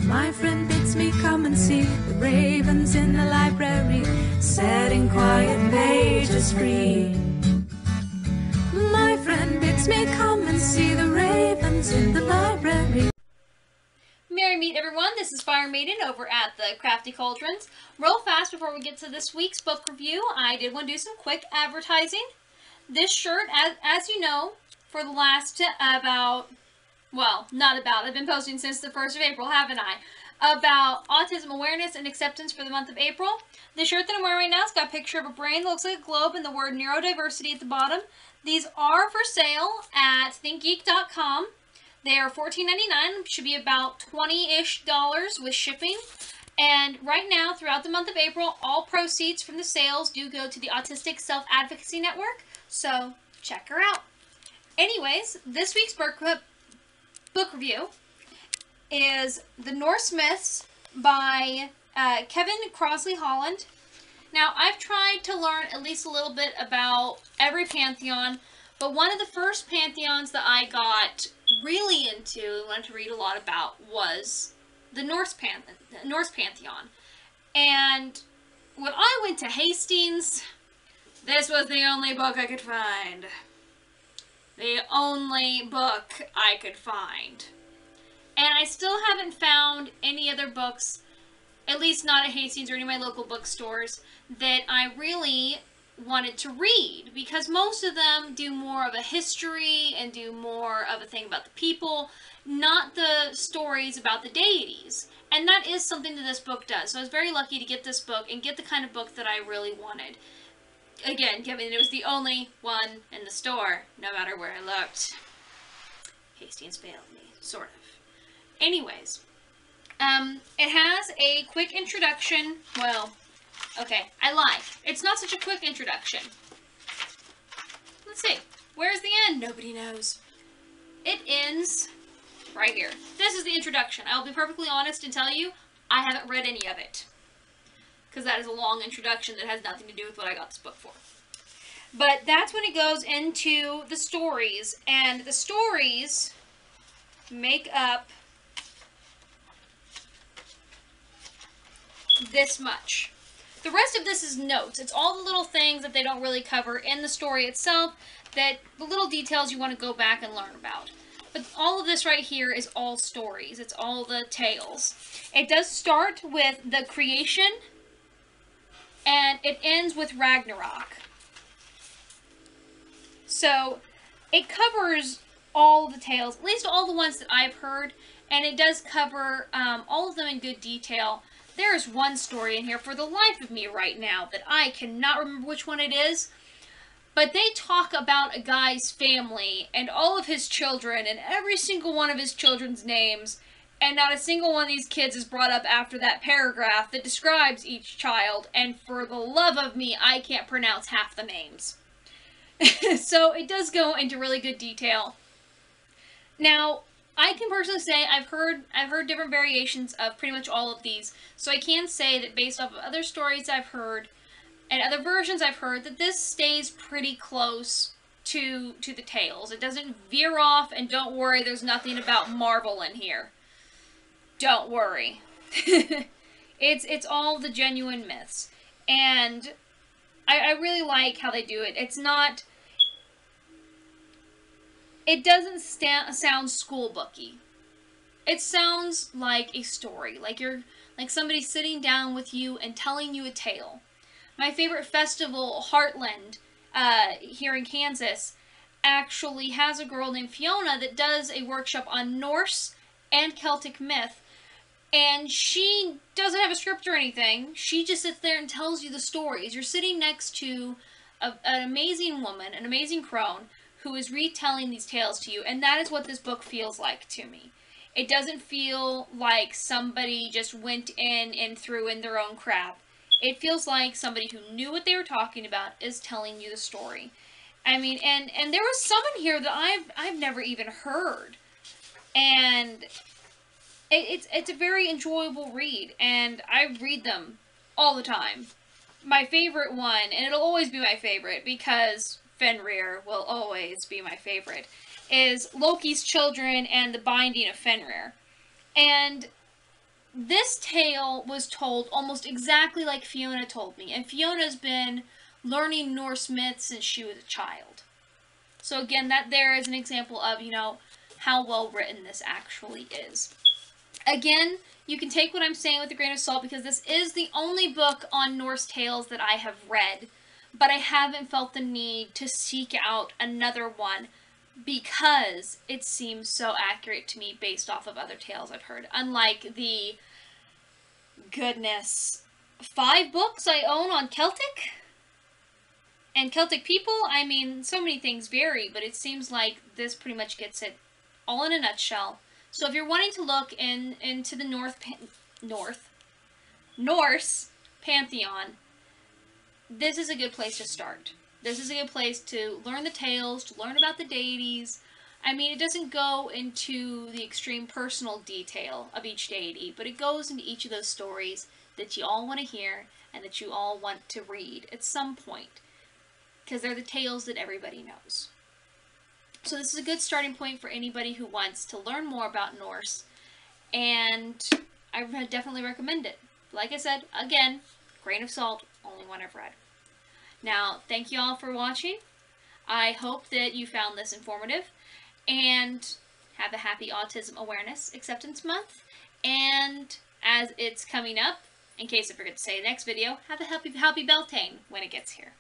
My friend bids me come and see the ravens in the library, setting quiet pages free. My friend bids me come and see the ravens in the library. Merry meet everyone, this is FireMaiden over at the Crafty Cauldrons. Real fast before we get to this week's book review, I did want to do some quick advertising. This shirt, as you know, for the last I've been posting since the 1st of April, haven't I? About autism awareness and acceptance for the month of April. The shirt that I'm wearing right now has got a picture of a brain that looks like a globe and the word neurodiversity at the bottom. These are for sale at thinkgeek.com. They are $14.99, should be about $20-ish with shipping. And right now, throughout the month of April, all proceeds from the sales do go to the Autistic Self-Advocacy Network, so check her out. Anyways, this week's book review is The Norse Myths by Kevin Crossley-Holland. Now, I've tried to learn at least a little bit about every pantheon, but one of the first pantheons that I got really into and wanted to read a lot about was the Norse pantheon. And when I went to Hastings, this was the only book I could find. The only book I could find. And I still haven't found any other books, at least not at Hastings or any of my local bookstores, that I really wanted to read, because most of them do more of a history and do more of a thing about the people, not the stories about the deities. And that is something that this book does. So I was very lucky to get this book and get the kind of book that I really wanted. Again, given it was the only one in the store, no matter where I looked. Hastings failed me, sort of. Anyways, it has a quick introduction. Well, okay, I lied. It's not such a quick introduction. Let's see. Where's the end? Nobody knows. It ends right here. This is the introduction. I'll be perfectly honest and tell you, I haven't read any of it. Because that is a long introduction that has nothing to do with what I got this book for. But that's when it goes into the stories. And the stories make up this much. The rest of this is notes. It's all the little things that they don't really cover in the story itself, that the little details you want to go back and learn about. But all of this right here is all stories. It's all the tales. It does start with the creation, and it ends with Ragnarok. So it covers all of the tales, at least all the ones that I've heard, and it does cover all of them in good detail. There is one story in here, for the life of me right now, that I cannot remember which one it is, but they talk about a guy's family and all of his children and every single one of his children's names, and not a single one of these kids is brought up after that paragraph that describes each child, and for the love of me, I can't pronounce half the names. So it does go into really good detail. Now, I can personally say I've heard different variations of pretty much all of these, so I can say that based off of other stories I've heard and other versions I've heard, that this stays pretty close to the tales. It doesn't veer off, and don't worry, there's nothing about Marvel in here. Don't worry. It's all the genuine myths, and I really like how they do it. It doesn't sound school booky. It sounds like a story, like somebody sitting down with you and telling you a tale. My favorite festival, Heartland, here in Kansas, actually has a girl named Fiona that does a workshop on Norse and Celtic myth. And she doesn't have a script or anything. She just sits there and tells you the stories. You're sitting next to an amazing woman, an amazing crone, who is retelling these tales to you, and that is what this book feels like to me. It doesn't feel like somebody just went in and threw in their own crap. It feels like somebody who knew what they were talking about is telling you the story. I mean, and there was some in here that I've never even heard, and it's a very enjoyable read, and I read them all the time. My favorite one, and it'll always be my favorite because Fenrir will always be my favorite, is Loki's Children and the Binding of Fenrir. And this tale was told almost exactly like Fiona told me, and Fiona's been learning Norse myths since she was a child. So again, that there is an example of, you know, how well written this actually is. Again, you can take what I'm saying with a grain of salt because this is the only book on Norse tales that I have read, but I haven't felt the need to seek out another one because it seems so accurate to me based off of other tales I've heard. Unlike the, goodness, 5 books I own on Celtic and Celtic people. I mean, so many things vary, but it seems like this pretty much gets it all in a nutshell. So if you're wanting to look into the Norse pantheon, this is a good place to start. This is a good place to learn the tales, to learn about the deities. I mean, it doesn't go into the extreme personal detail of each deity, but it goes into each of those stories that you all want to hear and that you all want to read at some point, because they're the tales that everybody knows. So this is a good starting point for anybody who wants to learn more about Norse, and I definitely recommend it. Like I said, again, grain of salt, only one I've read. Now, thank you all for watching. I hope that you found this informative, and have a happy Autism Awareness Acceptance Month. And as it's coming up, in case I forget to say next video, have a happy Beltane when it gets here.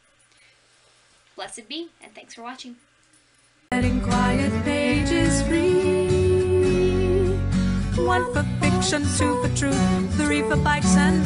Blessed be, and thanks for watching. Setting quiet pages free. 1 for fiction, 2 for truth, 3 for bikes and